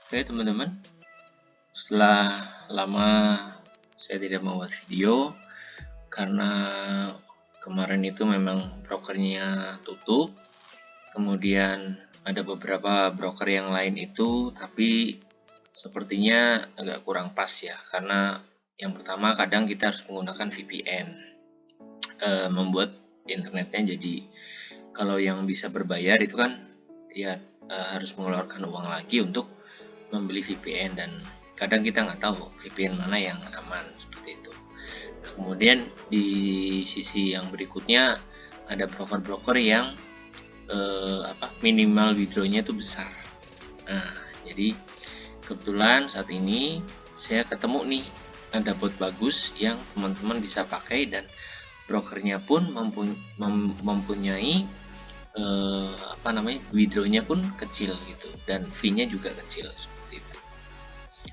Oke teman-teman, setelah lama saya tidak membuat video karena kemarin itu memang brokernya tutup, kemudian ada beberapa broker yang lain itu, tapi sepertinya agak kurang pas ya, karena yang pertama kadang kita harus menggunakan VPN, membuat internetnya jadi kalau yang bisa berbayar itu kan ya harus mengeluarkan uang lagi untuk membeli VPN, dan kadang kita nggak tahu VPN mana yang aman seperti itu. Kemudian di sisi yang berikutnya ada broker-broker yang minimal withdrawnya itu besar. Nah, jadi kebetulan saat ini saya ketemu nih ada bot bagus yang teman-teman bisa pakai, dan brokernya pun mempunyai withdrawnya pun kecil gitu, dan fee-nya juga kecil seperti itu.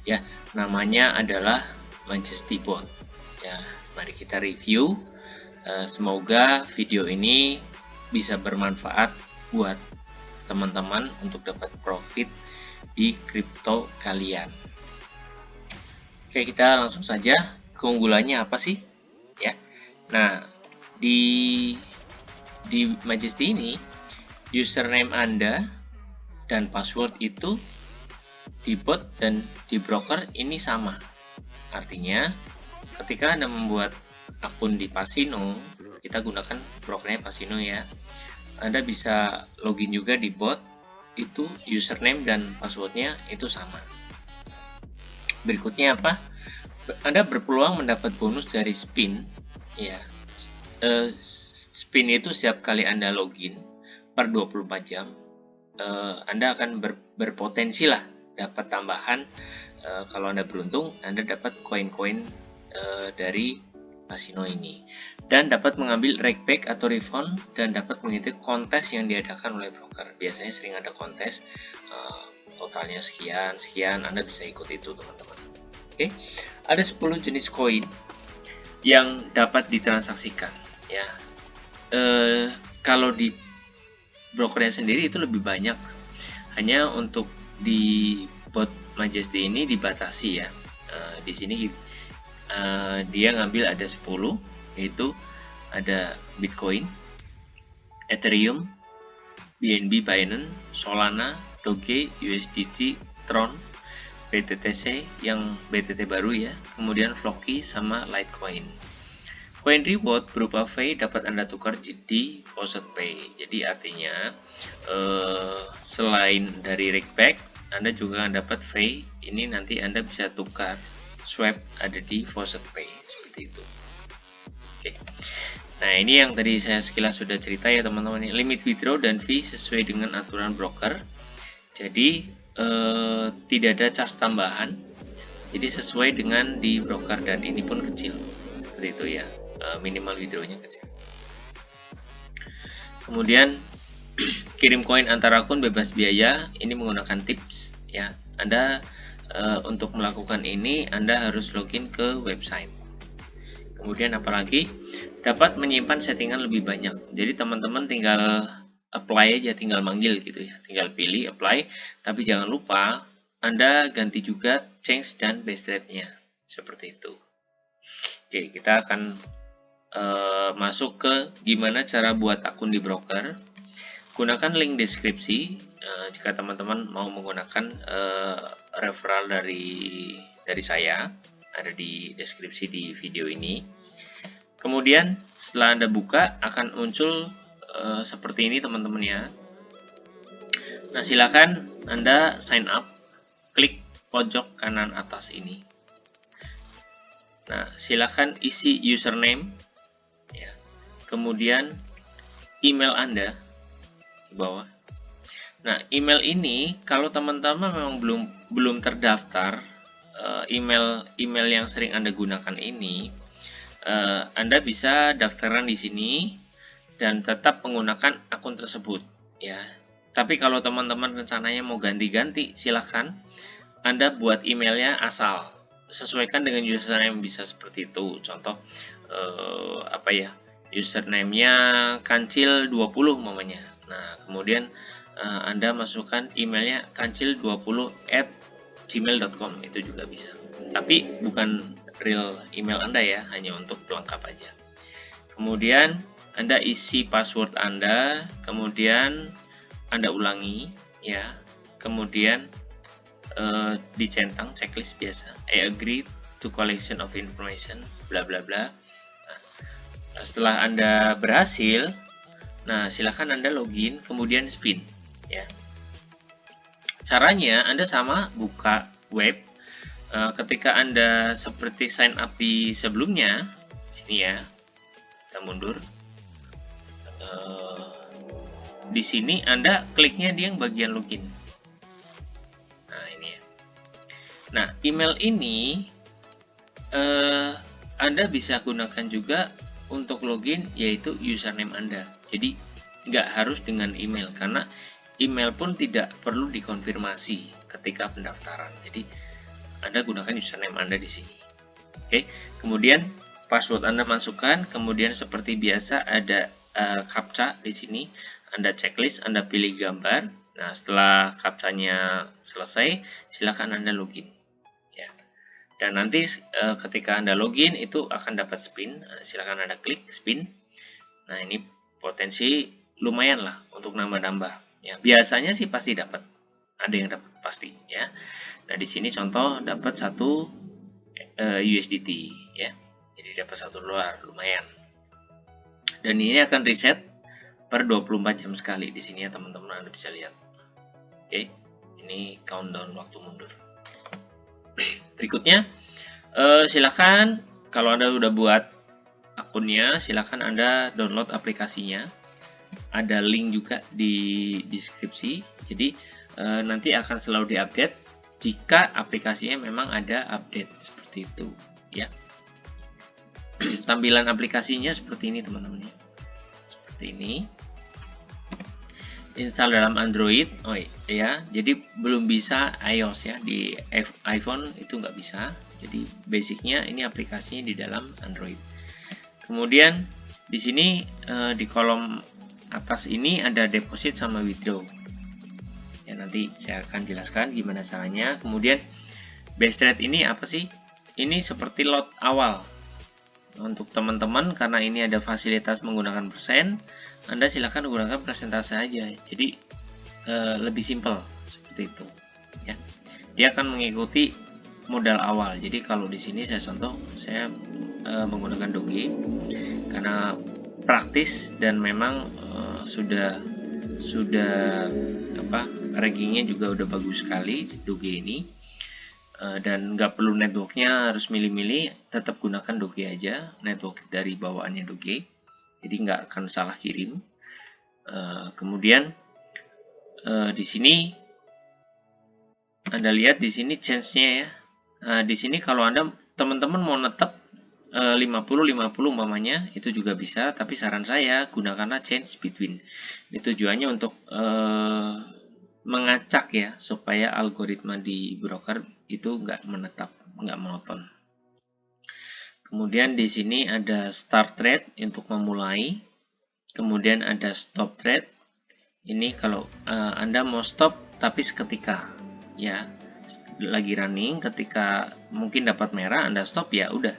Ya, namanya adalah Majesty Bot. Ya, mari kita review. Semoga video ini bisa bermanfaat buat teman-teman untuk dapat profit di kripto kalian. Oke, kita langsung saja. Keunggulannya apa sih? Ya. Nah, di Majesty ini username Anda dan password itu di bot dan di broker ini sama. Artinya, ketika Anda membuat akun di Pasino, kita gunakan brokernya Pasino ya. Anda bisa login juga di bot, itu username dan passwordnya itu sama. Berikutnya apa? Anda berpeluang mendapat bonus dari spin. Ya, spin itu setiap kali Anda login per 24 jam, Anda akan berpotensi lah dapat tambahan. Kalau Anda beruntung, Anda dapat koin-koin dari Pasino ini, dan dapat mengambil rakeback atau refund, dan dapat mengikuti kontes yang diadakan oleh broker. Biasanya sering ada kontes, totalnya sekian, Anda bisa ikut itu teman-teman. Oke, ada 10 jenis koin yang dapat ditransaksikan ya. Kalau di brokernya sendiri itu lebih banyak, hanya untuk di bot Majesty ini dibatasi ya. Di sini dia ngambil ada 10, yaitu ada Bitcoin, Ethereum, BNB, Binance, Solana, Doge, USDT, Tron, BTTC yang BTT baru ya, kemudian Floki sama Litecoin. Coin reward berupa Fei dapat Anda tukar di Faucet Pay. Jadi artinya selain dari rakeback, Anda juga dapat Fei. Ini nanti Anda bisa tukar swap ada di Faucet Pay seperti itu. Oke. Nah, ini yang tadi saya sekilas sudah cerita ya teman-teman. Limit withdraw dan fee sesuai dengan aturan broker. Jadi tidak ada charge tambahan. Jadi sesuai dengan di broker, dan ini pun kecil. Seperti itu ya. Minimal withdrawnya kecil. Kemudian kirim koin antar akun bebas biaya. Ini menggunakan tips ya. Anda untuk melakukan ini Anda harus login ke website. Kemudian apalagi dapat menyimpan settingan lebih banyak. Jadi teman-teman tinggal apply aja, tinggal manggil gitu ya. Tinggal pilih apply, tapi jangan lupa Anda ganti juga change dan base rate-nya. Seperti itu. Oke, kita akan masuk ke gimana cara buat akun di broker. Gunakan link deskripsi jika teman-teman mau menggunakan referral dari saya, ada di deskripsi di video ini. Kemudian setelah Anda buka akan muncul seperti ini teman-teman ya. Nah, silakan Anda sign up, klik pojok kanan atas ini. Nah, silakan isi username ya. Kemudian email Anda di bawah. Nah, email ini kalau teman-teman memang belum terdaftar, email yang sering Anda gunakan ini, Anda bisa daftaran di sini dan tetap menggunakan akun tersebut ya. Tapi kalau teman-teman rencananya mau ganti-ganti, silahkan Anda buat emailnya asal sesuaikan dengan username, bisa seperti itu. Contoh username-nya kancil 20 umpamanya. Nah, kemudian Anda masukkan emailnya kancil20 gmail.com itu juga bisa, tapi bukan real email Anda ya, hanya untuk pelengkap aja. Kemudian Anda isi password Anda, kemudian Anda ulangi ya, kemudian dicentang checklist biasa, I agree to collection of information bla bla bla. Nah, setelah Anda berhasil, nah silahkan Anda login kemudian spin ya. Caranya Anda sama buka web, ketika Anda seperti sign up di sebelumnya, sini ya, kita mundur. Di sini Anda kliknya di yang bagian login. Nah ini ya. Nah email ini Anda bisa gunakan juga untuk login, yaitu username Anda. Jadi nggak harus dengan email, karena email pun tidak perlu dikonfirmasi ketika pendaftaran. Jadi Anda gunakan username Anda di sini. Oke, kemudian password Anda masukkan, kemudian seperti biasa ada captcha di sini. Anda checklist, Anda pilih gambar. Nah, setelah captcha-nya selesai, silakan Anda login. Ya. Dan nanti ketika Anda login itu akan dapat spin. Silakan Anda klik spin. Nah, ini potensi lumayan lah untuk nambah-nambah. Ya, biasanya sih pasti dapat, ada yang dapat pasti ya. Nah di sini contoh dapat 1 USDT ya, jadi dapat 1 dolar, lumayan. Dan ini akan reset per 24 jam sekali di sini ya teman-teman, Anda bisa lihat. Oke, ini countdown waktu mundur. Berikutnya silakan kalau Anda sudah buat akunnya, silakan Anda download aplikasinya. Ada link juga di deskripsi, jadi nanti akan selalu diupdate jika aplikasinya memang ada update seperti itu ya. Tampilan aplikasinya seperti ini teman-teman ya, seperti ini. Install dalam Android, oh ya, jadi belum bisa iOS ya, di iPhone itu nggak bisa. Jadi basicnya ini aplikasinya di dalam Android. Kemudian di sini di kolom atas ini ada deposit sama withdraw ya, nanti saya akan jelaskan gimana caranya. Kemudian base rate ini apa sih? Ini seperti lot awal untuk teman-teman, karena ini ada fasilitas menggunakan persen, Anda silahkan menggunakan persentase aja, jadi lebih simple seperti itu ya. Dia akan mengikuti modal awal. Jadi kalau di sini saya contoh, saya menggunakan Doge karena praktis dan memang sudah apa, rankingnya juga udah bagus sekali Doge ini, dan nggak perlu networknya harus milih-milih, tetap gunakan Doge aja, network dari bawaannya Doge, jadi nggak akan salah kirim. Kemudian di sini Anda lihat di sini change-nya ya. Di sini kalau Anda teman-teman mau netap 50-50 umpamanya, itu juga bisa, tapi saran saya gunakanlah change between. Ini tujuannya untuk mengacak ya, supaya algoritma di broker itu nggak menetap, nggak monoton. Kemudian di sini ada start trade untuk memulai, kemudian ada stop trade. Ini kalau Anda mau stop tapi seketika ya, lagi running, ketika mungkin dapat merah Anda stop ya udah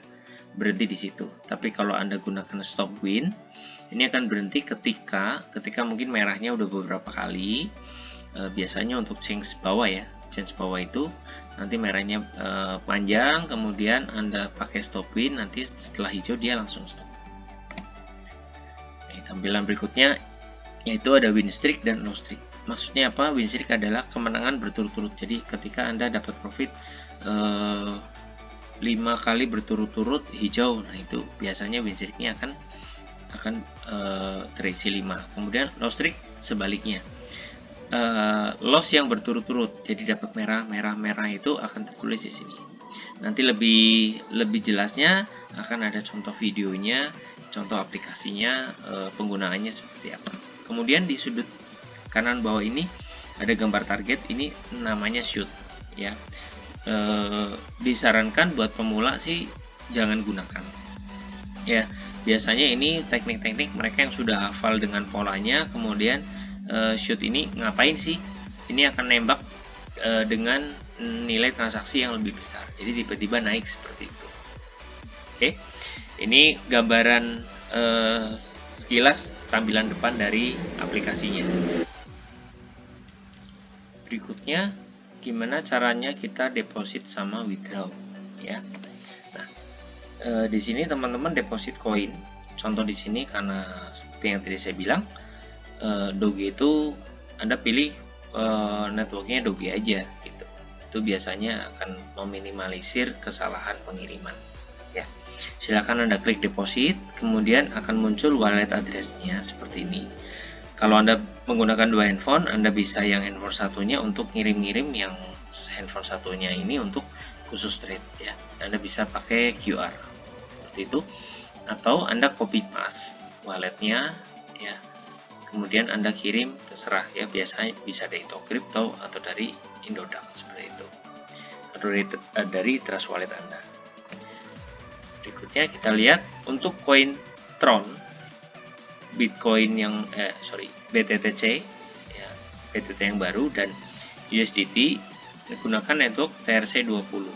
berhenti di situ. Tapi kalau Anda gunakan stop win, ini akan berhenti ketika mungkin merahnya udah beberapa kali. Biasanya untuk change bawah ya, change bawah itu nanti merahnya panjang, kemudian Anda pakai stop win, nanti setelah hijau dia langsung stop. Tampilan berikutnya yaitu ada win streak dan loss streak. Maksudnya apa? Win streak adalah kemenangan berturut-turut. Jadi ketika Anda dapat profit 5 kali berturut-turut hijau, nah itu biasanya win streak-nya akan terisi 5. Kemudian loss streak sebaliknya, loss yang berturut-turut, jadi dapat merah itu akan tertulis di sini. Nanti lebih jelasnya akan ada contoh videonya, contoh aplikasinya, penggunaannya seperti apa. Kemudian di sudut kanan bawah ini ada gambar target, ini namanya shoot ya. Disarankan buat pemula sih jangan gunakan ya. Biasanya ini teknik-teknik mereka yang sudah hafal dengan polanya. Kemudian shoot ini ngapain sih? Ini akan nembak dengan nilai transaksi yang lebih besar. Jadi tiba-tiba naik seperti itu. Oke, ini gambaran sekilas tampilan depan dari aplikasinya. Berikutnya, gimana caranya kita deposit sama withdraw, ya. Nah, di sini teman-teman deposit koin. Contoh di sini karena seperti yang tadi saya bilang, Doge itu Anda pilih networknya Doge aja, gitu. Itu biasanya akan meminimalisir kesalahan pengiriman. Ya, silakan Anda klik deposit, kemudian akan muncul wallet address-nya seperti ini. Kalau Anda menggunakan dua handphone, Anda bisa yang handphone satunya untuk ngirim-ngirim, yang handphone satunya ini untuk khusus trade, ya. Anda bisa pakai QR seperti itu, atau Anda copy paste walletnya, ya. Kemudian Anda kirim, terserah ya, biasanya bisa dari Crypto atau dari Indodax seperti itu, atau dari Trust Wallet Anda. Berikutnya kita lihat untuk koin Tron, Bitcoin yang BTTC, ya, BTT yang baru, dan USDT menggunakan network TRC20,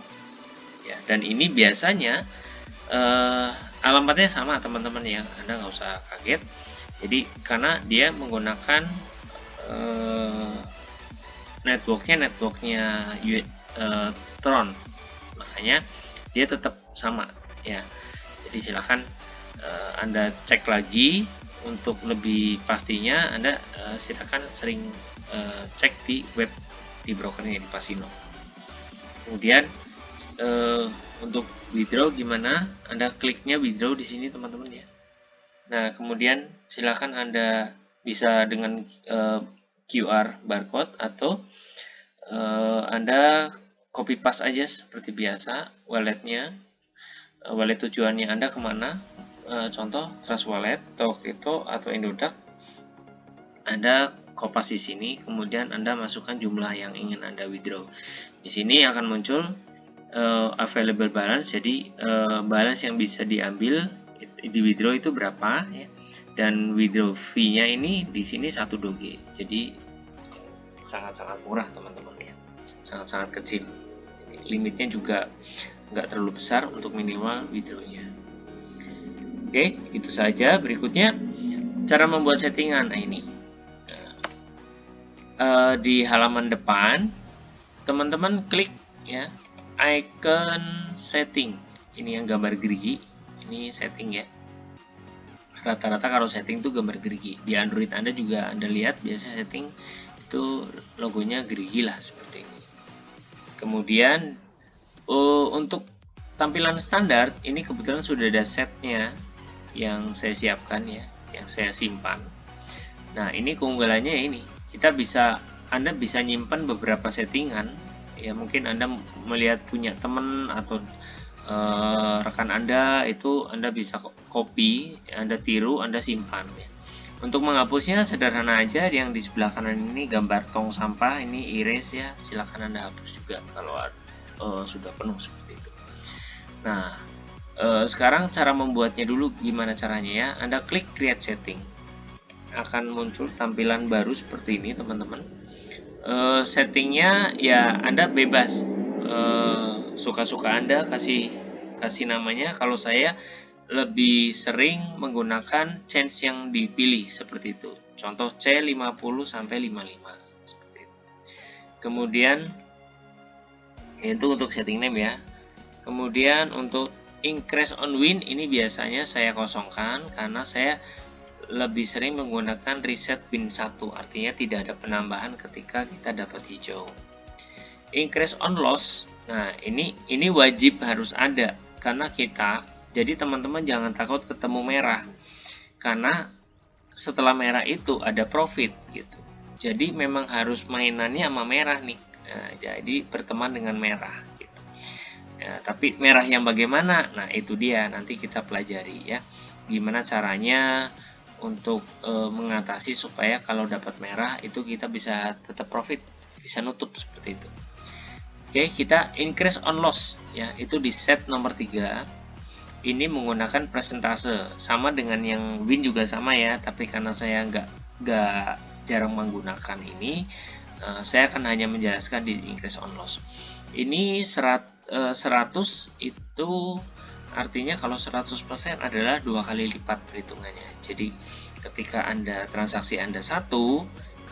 ya. Dan ini biasanya alamatnya sama teman-teman, ya, Anda nggak usah kaget. Jadi karena dia menggunakan networknya Tron, makanya dia tetap sama, ya. Jadi silahkan Anda cek lagi untuk lebih pastinya. Anda silakan sering cek di web, di brokernya di Pasino. Kemudian untuk withdraw gimana? Anda kliknya withdraw di sini teman-teman, ya. Nah, kemudian silakan Anda bisa dengan QR barcode, atau Anda copy paste aja seperti biasa walletnya, wallet tujuannya Anda kemana, contoh Trust Wallet, Crypto atau Indodax. Anda kopas di sini, kemudian Anda masukkan jumlah yang ingin Anda withdraw. Di sini akan muncul available balance, jadi balance yang bisa diambil di withdraw itu berapa, ya. Dan withdraw fee-nya ini di sini 1 Doge. Jadi sangat-sangat murah teman-teman, ya. Sangat-sangat kecil. Limitnya juga nggak terlalu besar untuk minimal withdraw-nya. Oke, itu saja. Berikutnya cara membuat settingan. Nah, ini di halaman depan teman-teman klik, ya, icon setting. Ini yang gambar gerigi, ini setting, ya. Rata-rata kalau setting tuh gambar gerigi. Di Android Anda juga Anda lihat biasa setting itu logonya gerigi lah seperti ini. Kemudian untuk tampilan standar ini kebetulan sudah ada setnya yang saya siapkan, ya, yang saya simpan. Nah, ini keunggulannya ini, Anda bisa nyimpan beberapa settingan, ya. Mungkin Anda melihat punya teman atau rekan Anda, itu Anda bisa copy, Anda tiru, Anda simpan, ya. Untuk menghapusnya sederhana aja, yang di sebelah kanan ini gambar tong sampah, ini erase, ya. Silahkan Anda hapus juga kalau sudah penuh seperti itu. Nah, sekarang cara membuatnya dulu gimana caranya, ya. Anda klik create setting, akan muncul tampilan baru seperti ini teman-teman. Settingnya ya Anda bebas, suka-suka Anda kasih namanya. Kalau saya lebih sering menggunakan change yang dipilih seperti itu, contoh C50 sampai 55 seperti itu. Kemudian itu untuk setting name, ya. Kemudian untuk increase on win ini biasanya saya kosongkan karena saya lebih sering menggunakan reset win 1, artinya tidak ada penambahan ketika kita dapat hijau. Increase on loss, nah ini wajib harus ada karena jadi teman-teman jangan takut ketemu merah, karena setelah merah itu ada profit, gitu. Jadi memang harus mainannya sama merah nih. Nah, jadi berteman dengan merah, gitu. Ya, tapi merah yang bagaimana? Nah, itu dia nanti kita pelajari, ya. Gimana caranya untuk mengatasi supaya kalau dapat merah itu kita bisa tetap profit, bisa nutup seperti itu. Oke, kita increase on loss, ya, itu di set nomor 3. Ini menggunakan persentase, sama dengan yang win juga sama, ya, tapi karena saya nggak jarang menggunakan ini, Saya akan hanya menjelaskan di increase on loss. Ini 100 itu artinya kalau 100% adalah 2 kali lipat perhitungannya. Jadi ketika Anda transaksi Anda 1,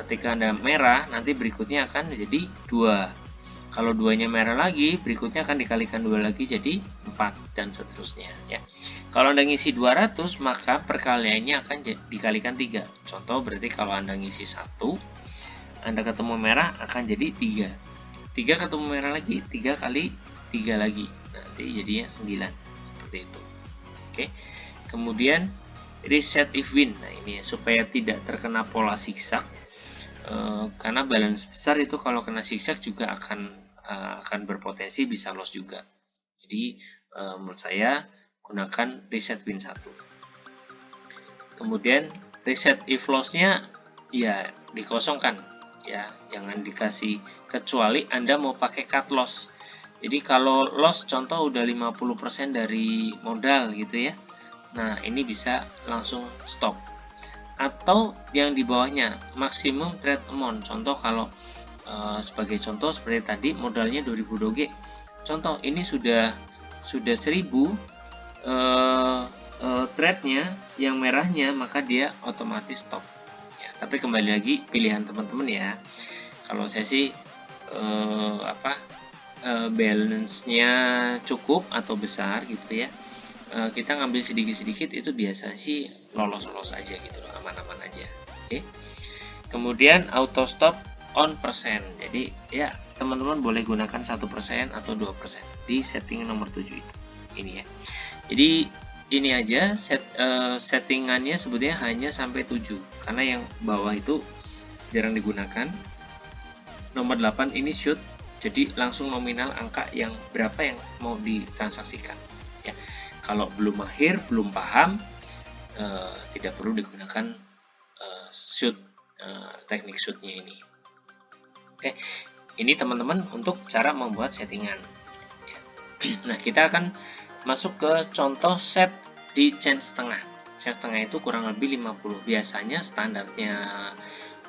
ketika Anda merah, nanti berikutnya akan jadi 2. Kalau 2-nya merah lagi, berikutnya akan dikalikan 2 lagi jadi 4 dan seterusnya ya. Kalau Anda ngisi 200, maka perkaliannya akan dikalikan 3. Contoh berarti kalau Anda ngisi 1, Anda ketemu merah akan jadi 3. 3 ketemu merah lagi, 3 kali 3 lagi. Nanti jadinya 9. Seperti itu. Oke. Kemudian reset if win. Nah, ini supaya tidak terkena pola zigzag. Karena balance besar itu kalau kena zigzag juga akan berpotensi bisa loss juga. Jadi menurut saya gunakan reset win 1. Kemudian reset if loss-nya ya dikosongkan ya, jangan dikasih kecuali Anda mau pakai cut loss. Jadi kalau loss contoh udah 50% dari modal gitu ya. Nah, ini bisa langsung stop. Atau yang di bawahnya maximum trade amount. Contoh kalau sebagai contoh seperti tadi modalnya 2000 doge. Contoh ini sudah 1000 trade-nya yang merahnya, maka dia otomatis stop. Ya, tapi kembali lagi pilihan teman-teman ya. Kalau saya sih balance-nya cukup atau besar gitu ya. Kita ngambil sedikit-sedikit itu biasa sih lolos-lolos aja gitu loh, aman-aman aja. Oke. Kemudian auto stop on persen. Jadi ya teman-teman boleh gunakan 1% atau 2% di setting nomor 7 itu. Ini ya. Jadi ini aja settingannya sebetulnya hanya sampai 7 karena yang bawah itu jarang digunakan. Nomor 8 ini shoot. Jadi langsung nominal angka yang berapa yang mau ditransaksikan ya. Kalau belum mahir, belum paham, tidak perlu digunakan shoot, teknik shootnya ini. Oke, ini teman-teman untuk cara membuat settingan. Nah, kita akan masuk ke contoh set di chain setengah. Chain setengah itu kurang lebih 50. Biasanya standarnya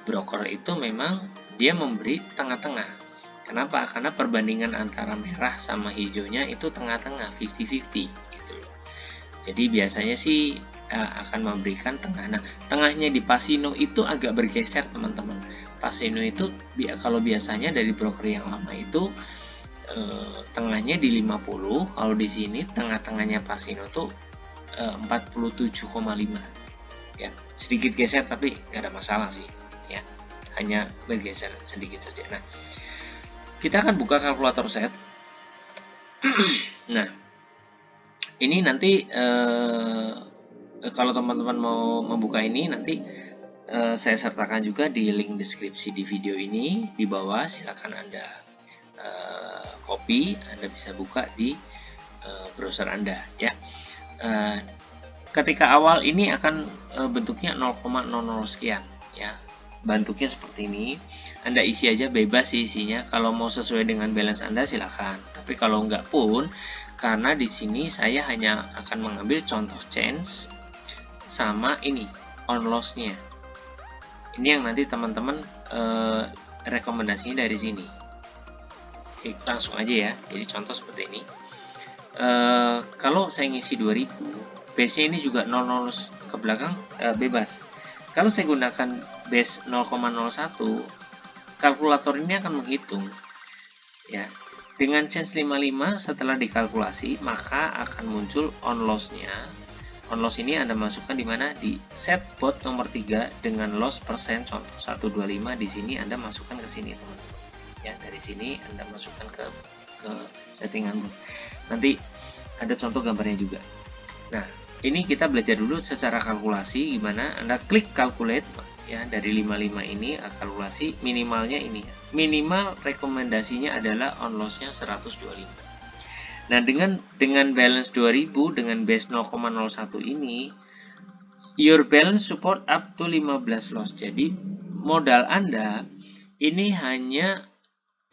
broker itu memang dia memberi tengah-tengah. Kenapa? Karena perbandingan antara merah sama hijaunya itu tengah-tengah, 50-50 gitu loh. Jadi biasanya sih akan memberikan tengah. Nah, tengahnya di Pasino itu agak bergeser teman-teman. Pasino itu kalau biasanya dari broker yang lama itu tengahnya di 50, kalau di sini tengah-tengahnya Pasino tuh 47,5 ya, sedikit geser tapi nggak ada masalah sih ya, hanya bergeser sedikit saja. Nah, kita akan buka kalkulator set. Nah, ini nanti kalau teman-teman mau membuka ini nanti saya sertakan juga di link deskripsi di video ini di bawah. Silakan Anda copy, Anda bisa buka di browser Anda ya. Ketika awal ini akan bentuknya 0,00 sekian ya. Bentuknya seperti ini. Anda isi aja, bebas sih isinya. Kalau mau sesuai dengan balance Anda silakan. Tapi kalau enggak pun, karena di sini saya hanya akan mengambil contoh change sama ini on loss-nya. Ini yang nanti teman-teman rekomendasinya dari sini. Oke, langsung aja ya. Jadi contoh seperti ini. Kalau saya ngisi 2000, base-nya ini juga 00 ke belakang bebas. Kalau saya gunakan base 0,01, kalkulator ini akan menghitung ya. Dengan change 55 setelah dikalkulasi, maka akan muncul on loss-nya. On loss ini Anda masukkan di mana? Di set bot nomor 3 dengan loss persen contoh 125. Di sini Anda masukkan ke sini teman-teman. Ya, dari sini Anda masukkan ke settingan bot. Nanti ada contoh gambarnya juga. Nah, ini kita belajar dulu secara kalkulasi gimana. Anda klik calculate ya, dari 55 ini kalkulasi minimalnya ini ya. Minimal rekomendasinya adalah on loss-nya 125. Nah, dengan balance 2000 dengan base 0,01 ini your balance support up to 15 loss. Jadi modal Anda ini hanya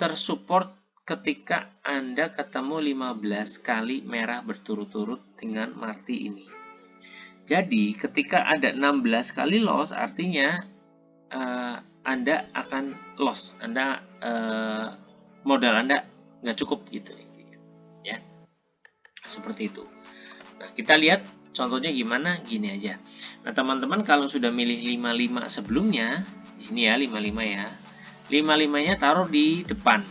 tersupport ketika Anda ketemu 15 kali merah berturut-turut dengan marti ini. Jadi ketika ada 16 kali loss artinya Anda akan loss, modal Anda nggak cukup gitu ya, seperti itu. Nah, kita lihat contohnya gimana, gini aja. Nah, teman-teman kalau sudah milih 55 sebelumnya, di sini ya 55 ya. 55-nya taruh di depan,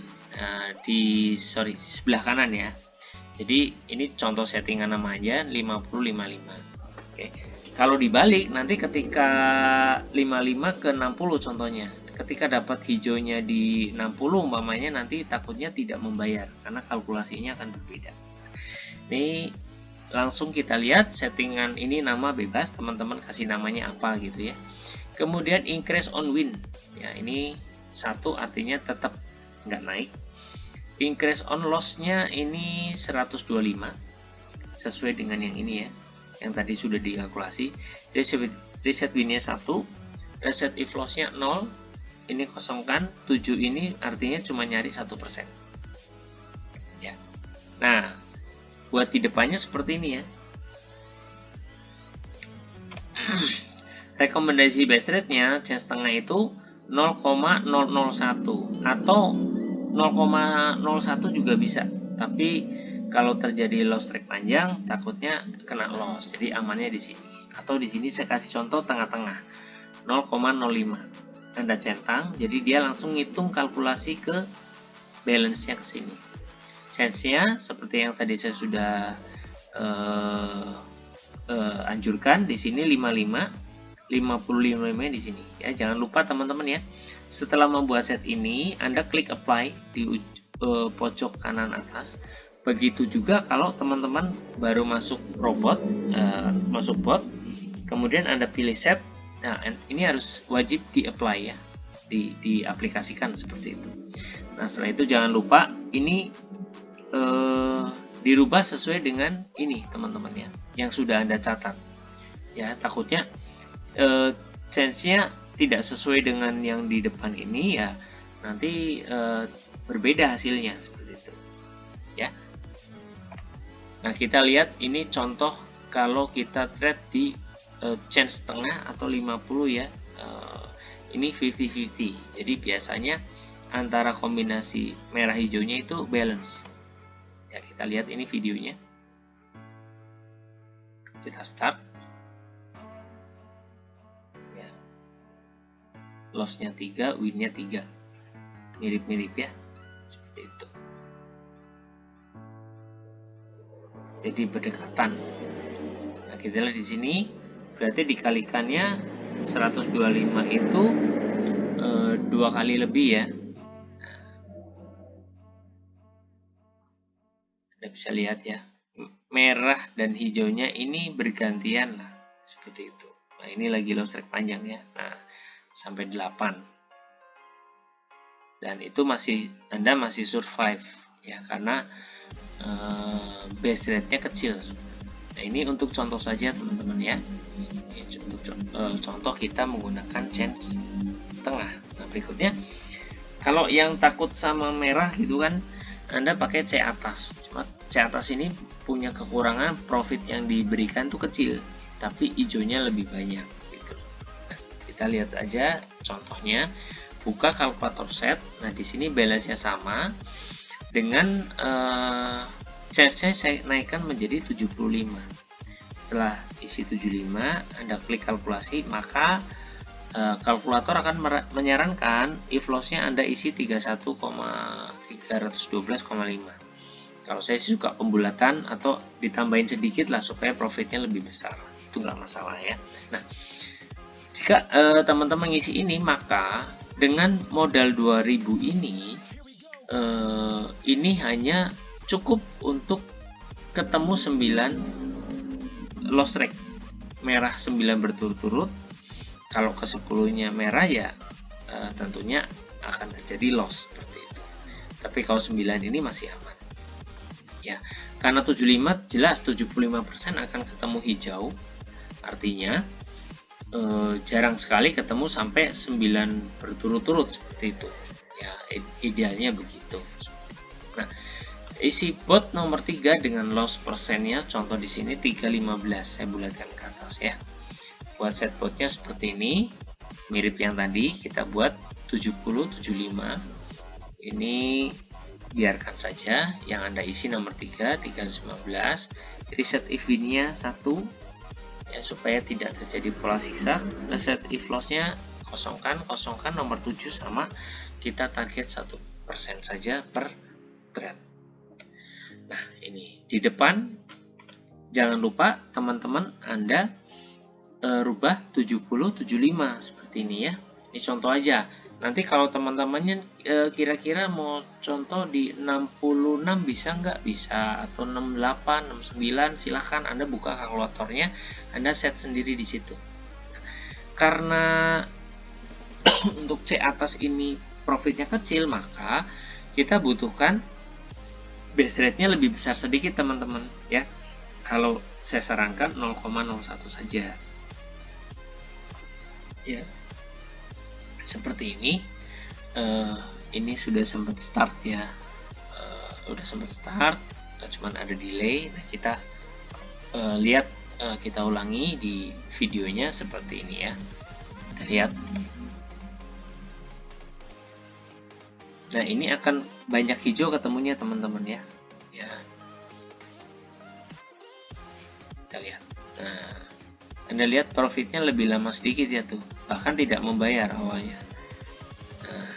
di sebelah kanan ya. Jadi ini contoh settingan nama aja 50-55. Oke. Kalau dibalik nanti ketika 55 ke 60 contohnya. Ketika dapat hijaunya di 60 umpamanya, nanti takutnya tidak membayar karena kalkulasinya akan berbeda. Ini langsung kita lihat settingan ini nama bebas, teman-teman kasih namanya apa gitu ya. Kemudian increase on win, ya ini satu artinya tetap nggak naik. Increase on loss-nya ini 125 sesuai dengan yang ini ya, yang tadi sudah dikalkulasi. Reset win-nya 1, reset if loss-nya 0, ini kosongkan 7, ini artinya cuma nyari 1% ya. Nah, buat di depannya seperti ini ya. Rekomendasi best rate-nya chance tengah itu 0,001 atau 0,01 juga bisa. Tapi kalau terjadi loss track panjang takutnya kena loss. Jadi amannya di sini. Atau di sini saya kasih contoh tengah-tengah 0,05. Anda centang, jadi dia langsung ngitung kalkulasi ke balance-nya ke sini. Chance-nya seperti yang tadi saya sudah anjurkan di sini 55, 55 di sini ya. Jangan lupa teman-teman ya, setelah membuat set ini Anda klik apply di pojok kanan atas. Begitu juga kalau teman-teman baru masuk robot, masuk bot, kemudian Anda pilih set. Nah, ini harus wajib di apply ya, diaplikasikan seperti itu. Nah, setelah itu jangan lupa ini dirubah sesuai dengan ini teman-teman ya, yang sudah Anda catat ya. Takutnya chance-nya tidak sesuai dengan yang di depan ini ya, nanti berbeda hasilnya seperti itu ya. Nah, kita lihat ini contoh kalau kita trade di chance tengah atau 50 ya. Ini 50-50, jadi biasanya antara kombinasi merah hijaunya itu balance ya. Kita lihat ini videonya, kita start ya. Lossnya 3, winnya 3, mirip-mirip ya, seperti itu. Jadi berdekatan. Nah, kita lihat di sini berarti dikalikannya 125 itu 2 kali lebih ya. Anda bisa lihat ya, merah dan hijaunya ini bergantian lah, seperti itu. Nah, ini lagi loss track panjang ya. Nah, sampai 8. Dan itu Anda masih survive ya, karena base rate-nya kecil. Nah, ini untuk contoh saja teman-teman ya. Untuk contoh kita menggunakan chance tengah. Nah, berikutnya kalau yang takut sama merah gitu kan, Anda pakai C atas. Cuma C atas ini punya kekurangan, profit yang diberikan tuh kecil, tapi hijaunya lebih banyak gitu. Nah, kita lihat aja contohnya. Buka kalkulator set. Nah, di sini balance-nya sama dengan chance-nya saya naikkan menjadi 75. Setelah isi 75, Anda klik kalkulasi, maka kalkulator akan menyarankan if loss-nya Anda isi 31,312,5. Kalau saya suka pembulatan atau ditambahin sedikit lah supaya profitnya lebih besar, itu nggak masalah ya. Nah, jika teman-teman ngisi ini, maka dengan modal 2000 ini hanya cukup untuk ketemu 9 loss track merah, 9 berturut-turut. Kalau ke 10-nya merah ya tentunya akan terjadi loss seperti itu. Tapi kalau 9 ini masih aman ya, karena 75 jelas 75% akan ketemu hijau, artinya jarang sekali ketemu sampai 9 berturut-turut seperti itu ya, idealnya begitu. Nah, isi bot nomor 3 dengan loss persennya contoh di sini 315, saya bulatkan ke atas ya. Buat set botnya seperti ini. mirip yang tadi, kita buat 70, 75. Ini biarkan saja, yang Anda isi nomor 3, 319. Reset if-nya 1, ya, supaya tidak terjadi pola zigzag. Reset if loss-nya kosongkan nomor 7 sama, kita target 1% saja per trade. Nah, ini di depan jangan lupa teman-teman Anda rubah 70, 75 seperti ini ya. Ini contoh aja. Nanti kalau teman-temannya kira-kira mau contoh di 66 bisa nggak? Bisa, atau 68, 69, silahkan Anda buka kalkulatornya, Anda set sendiri di situ. Karena untuk C atas ini profitnya kecil, maka kita butuhkan base rate-nya lebih besar sedikit teman-teman ya. Kalau saya sarankan 0,01 saja. Ya. Seperti ini. Ini sudah sempat start ya. Udah sempat start, cuman ada delay. Nah, kita lihat, kita ulangi di videonya seperti ini ya. Kita lihat. Nah, ini akan banyak hijau ketemunya teman-teman ya. Ya. Kita lihat. Nah, Anda lihat profitnya lebih lama sedikit ya tuh. Bahkan tidak membayar awalnya. Nah,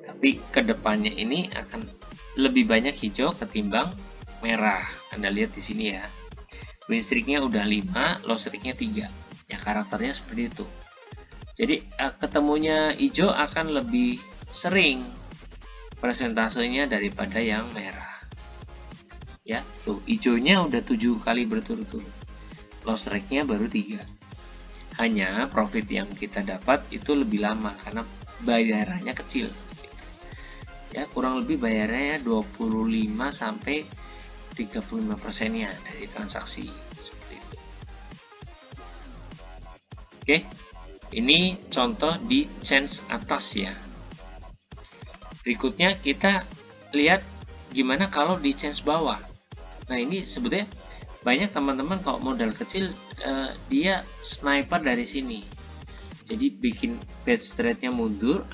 tapi kedepannya ini akan lebih banyak hijau ketimbang merah. Anda lihat di sini ya. Win streak-nya udah 5, loss streak-nya 3. Ya, karakternya seperti itu. Jadi ketemunya hijau akan lebih sering persentasenya daripada yang merah. Ya, tuh hijaunya udah 7 kali berturut-turut. Loss rate-nya baru 3. Hanya profit yang kita dapat itu lebih lama karena bayarannya kecil. Ya, kurang lebih bayarannya 25 sampai 35%-nya dari transaksi seperti itu. Oke. Ini contoh di chance atas ya. Berikutnya kita lihat gimana kalau di chance bawah. Nah, ini sebetulnya banyak teman-teman kalau modal kecil dia sniper dari sini. Jadi bikin bad straight-nya mundur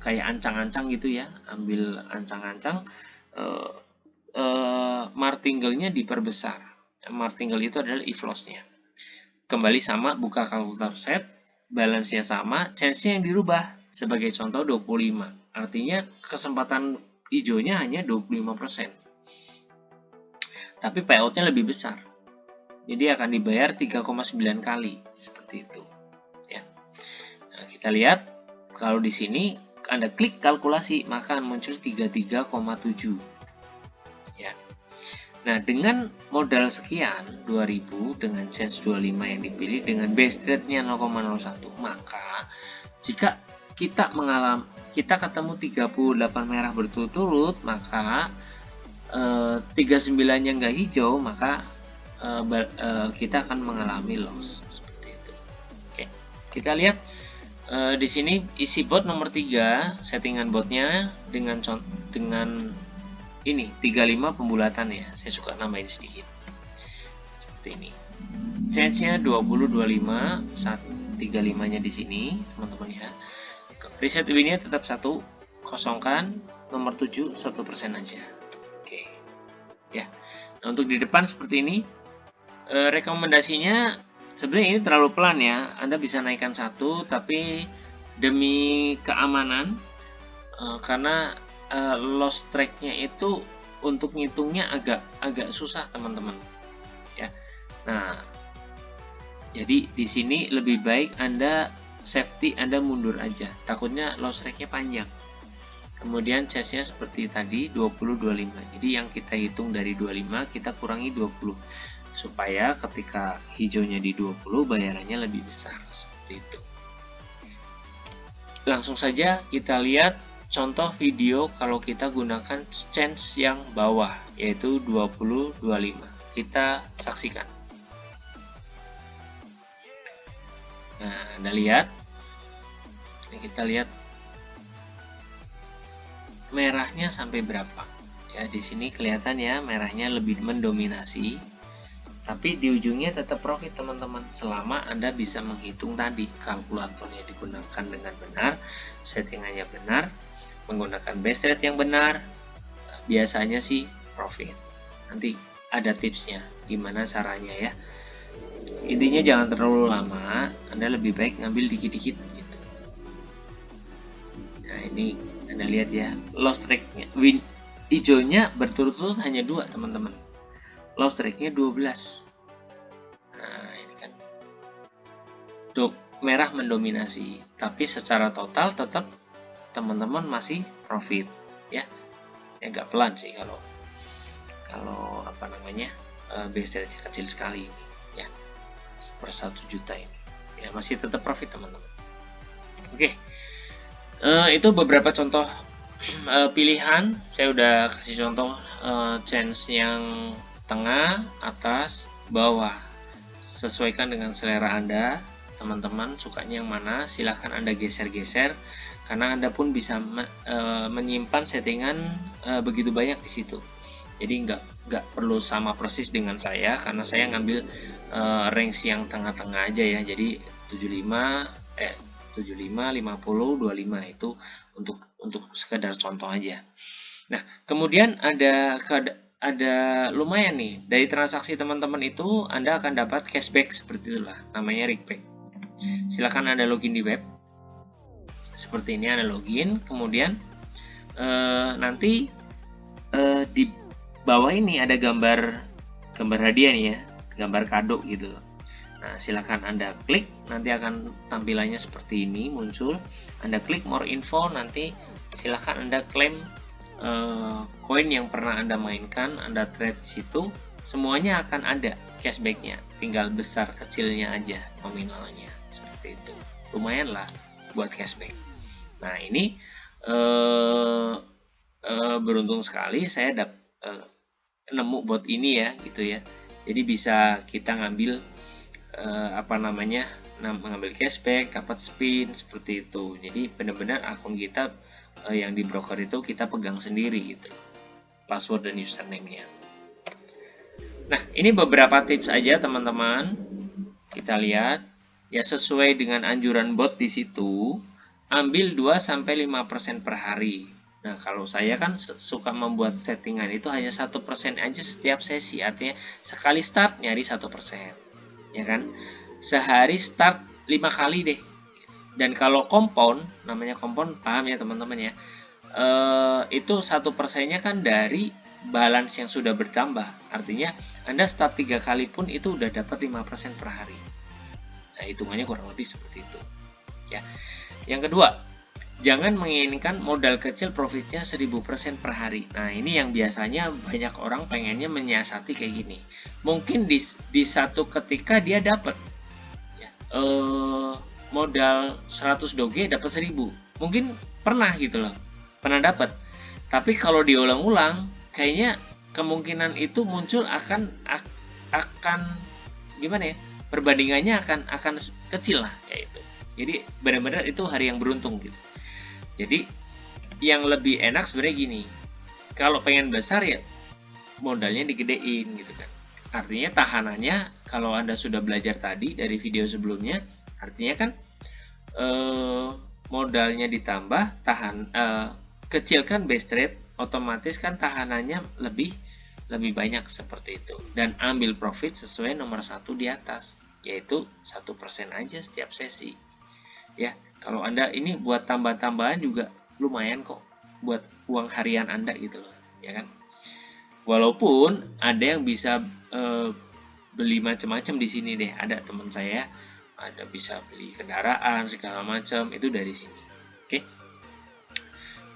kayak ancang-ancang gitu ya. Ambil ancang-ancang, martingale-nya diperbesar. Martingale itu adalah if loss-nya. Kembali sama, buka kalkulator set, balance-nya sama, chance-nya yang dirubah. Sebagai contoh 25. Artinya kesempatan hijaunya hanya 25%. Tapi payout-nya lebih besar. Jadi akan dibayar 3,9 kali. Seperti itu. Ya. Nah, kita lihat kalau di sini Anda klik kalkulasi maka muncul 33,7. Ya. Nah, dengan modal sekian 2000 dengan chance 25 yang dipilih dengan base rate-nya 0,01, maka jika kita ketemu 38 merah berturut-turut, maka 39-nya nggak hijau, maka kita akan mengalami loss seperti itu. Oke, kita lihat di sini isi bot nomor 3, settingan botnya dengan ini 35 pembulatan ya. Saya suka namain sedikit seperti ini. Chance-nya 20, 25, 35-nya di sini teman-teman ya. Reset win-nya tetap 1, kosongkan nomor 7, 1% aja. Oke. Ya. Nah, untuk di depan seperti ini, rekomendasinya sebenarnya ini terlalu pelan ya. Anda bisa naikkan 1, tapi demi keamanan, karena loss track-nya itu untuk ngitungnya agak susah teman-teman. Ya. Nah, jadi di sini lebih baik Anda safety, Anda mundur aja, takutnya loss rate-nya panjang. Kemudian chance-nya seperti tadi 20, 25. Jadi yang kita hitung dari 25 kita kurangi 20 supaya ketika hijaunya di 20 bayarannya lebih besar seperti itu. Langsung saja kita lihat contoh video kalau kita gunakan chance yang bawah yaitu 20, 25. Kita saksikan. Nah, Anda lihat. Ini kita lihat merahnya sampai berapa. Ya, di sini kelihatan ya, merahnya lebih mendominasi. Tapi di ujungnya tetap profit teman-teman, selama Anda bisa menghitung tadi, kalkulatornya digunakan dengan benar, settingannya benar, menggunakan base rate yang benar, biasanya sih profit. Nanti ada tipsnya gimana caranya ya. Intinya jangan terlalu lama, Anda lebih baik ngambil dikit-dikit gitu. Nah ini Anda lihat ya, loss rate-nya, win hijaunya berturut-turut hanya 2 teman-teman, loss rate-nya 12. Nah ini kan merah mendominasi, tapi secara total tetap teman-teman masih profit ya. Agak pelan sih kalau apa namanya, base rate kecil sekali ini ya, per 1 juta ini ya, masih tetap profit teman-teman. Oke, itu beberapa contoh pilihan. Saya udah kasih contoh chance yang tengah, atas, bawah, sesuaikan dengan selera Anda teman-teman, sukanya yang mana silahkan Anda geser-geser, karena Anda pun bisa menyimpan settingan begitu banyak di situ. Jadi nggak perlu sama persis dengan saya, karena saya ngambil range yang tengah-tengah aja ya. Jadi 75, 50, 25 itu untuk sekedar contoh aja. Nah, kemudian ada lumayan nih dari transaksi teman-teman itu, Anda akan dapat cashback seperti itulah, namanya Rickback. Silakan Anda login di web. Seperti ini Anda login, kemudian nanti di bawah ini ada gambar hadiah nih ya, gambar kado gitu. Nah, silakan Anda klik, nanti akan tampilannya seperti ini muncul. Anda klik more info, nanti silakan Anda klaim koin yang pernah Anda mainkan, Anda trade di situ, semuanya akan ada cashbacknya, tinggal besar kecilnya aja nominalnya, seperti itu. Lumayan lah buat cashback. Nah ini beruntung sekali saya nemu bot ini ya gitu ya. Jadi bisa kita ngambil mengambil cashback, dapat spin seperti itu. Jadi benar-benar akun kita yang di broker itu kita pegang sendiri gitu, password dan username-nya. Nah ini beberapa tips aja teman-teman, kita lihat ya, sesuai dengan anjuran bot di situ, ambil 2-5% per hari. Nah, kalau saya kan suka membuat settingan itu hanya 1% aja setiap sesi, artinya sekali start nyari 1%, ya kan? Sehari start 5 kali deh. Dan kalau compound, namanya compound, paham ya teman-teman ya? Itu 1%-nya kan dari balance yang sudah bertambah. Artinya Anda start 3 kali pun itu udah dapat 5% per hari. Nah, hitungannya kurang lebih seperti itu. Ya. Yang kedua, jangan menginginkan modal kecil profitnya 1000% per hari. Nah, ini yang biasanya banyak orang pengennya menyiasati kayak gini. Mungkin di satu ketika dia dapat ya, modal 100 doge dapat 1000. Mungkin pernah gitu loh. Pernah dapat. Tapi kalau diulang-ulang, kayaknya kemungkinan itu muncul akan gimana ya? Perbandingannya akan kecil lah kayak itu. Jadi benar-benar itu hari yang beruntung gitu. Jadi yang lebih enak sebenarnya gini, kalau pengen besar ya modalnya digedein gitu kan. Artinya tahanannya, kalau Anda sudah belajar tadi dari video sebelumnya, artinya kan modalnya ditambah, kecilkan base rate, otomatis kan tahanannya lebih banyak seperti itu. Dan ambil profit sesuai nomor 1 di atas, yaitu 1% aja setiap sesi. Ya, kalau Anda ini buat tambah-tambahan juga lumayan kok buat uang harian Anda gitu loh, ya kan? Walaupun ada yang bisa beli macam-macam di sini deh. Ada teman saya, ada bisa beli kendaraan segala macam, itu dari sini. Oke.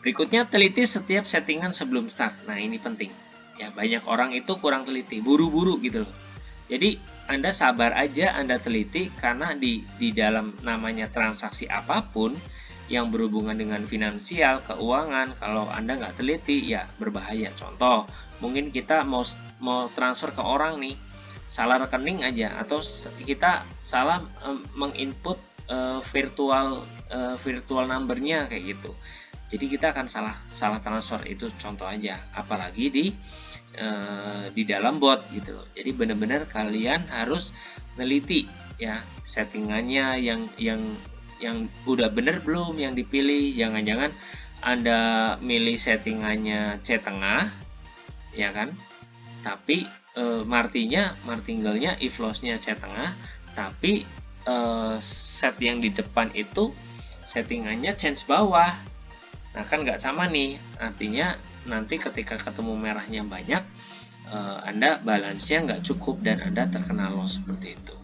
Berikutnya, teliti setiap settingan sebelum start. Nah, ini penting. Ya, banyak orang itu kurang teliti, buru-buru gitu loh. Jadi Anda sabar aja, Anda teliti, karena di dalam namanya transaksi apapun yang berhubungan dengan finansial, keuangan, kalau Anda nggak teliti ya berbahaya. Contoh, mungkin kita mau transfer ke orang nih, salah rekening aja, atau kita salah menginput virtual numbernya kayak gitu. Jadi kita akan salah transfer, itu contoh aja. Apalagi di di dalam bot gitu loh. Jadi benar-benar kalian harus neliti ya settingannya yang udah bener belum yang dipilih. Jangan-jangan Anda milih settingannya C tengah ya kan, tapi martingale-nya if loss-nya C tengah, tapi set yang di depan itu settingannya change bawah. Nah kan nggak sama nih, artinya nanti ketika ketemu merahnya banyak, Anda balance-nya nggak cukup dan Anda terkena loss seperti itu.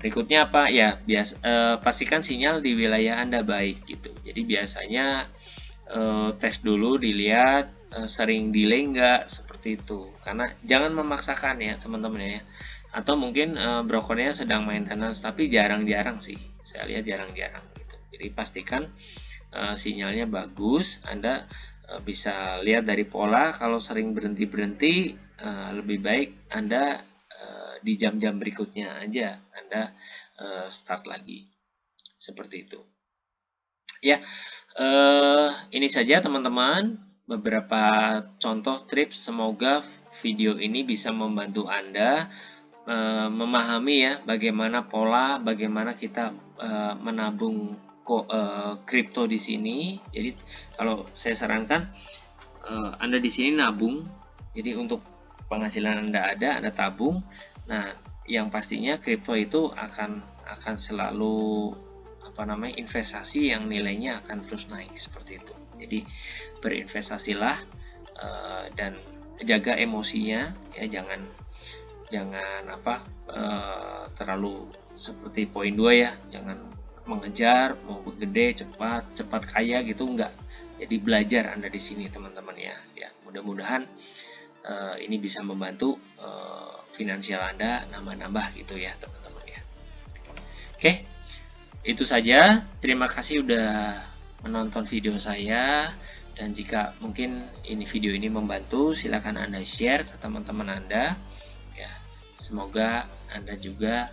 Berikutnya apa ya, pastikan sinyal di wilayah Anda baik gitu. Jadi biasanya tes dulu, dilihat sering delay nggak seperti itu. Karena jangan memaksakan ya teman-teman ya. Atau mungkin brokernya sedang maintenance, tapi jarang-jarang sih. Saya lihat jarang-jarang gitu. Jadi pastikan sinyalnya bagus. Anda bisa lihat dari pola. Kalau sering berhenti-berhenti, lebih baik Anda di jam-jam berikutnya aja Anda start lagi seperti itu ya. Ini saja teman-teman beberapa contoh tips. Semoga video ini bisa membantu Anda memahami ya bagaimana pola, bagaimana kita menabung kripto di sini. Jadi kalau saya sarankan Anda di sini nabung. Jadi untuk penghasilan Anda tabung. Nah, yang pastinya kripto itu akan selalu investasi yang nilainya akan terus naik seperti itu. Jadi berinvestasilah dan jaga emosinya ya, jangan terlalu seperti poin 2 ya, jangan mengejar mau gede cepat kaya gitu, enggak. Jadi belajar Anda di sini teman-teman ya. Mudah-mudahan ini bisa membantu finansial Anda nambah-nambah gitu ya teman-teman ya. Oke, itu saja. Terima kasih udah menonton video saya, dan jika mungkin video ini membantu, silakan Anda share ke teman-teman Anda ya. Semoga Anda juga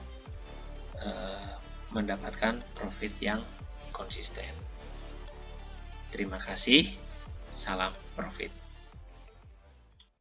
mendapatkan profit yang konsisten. Terima kasih. Salam profit.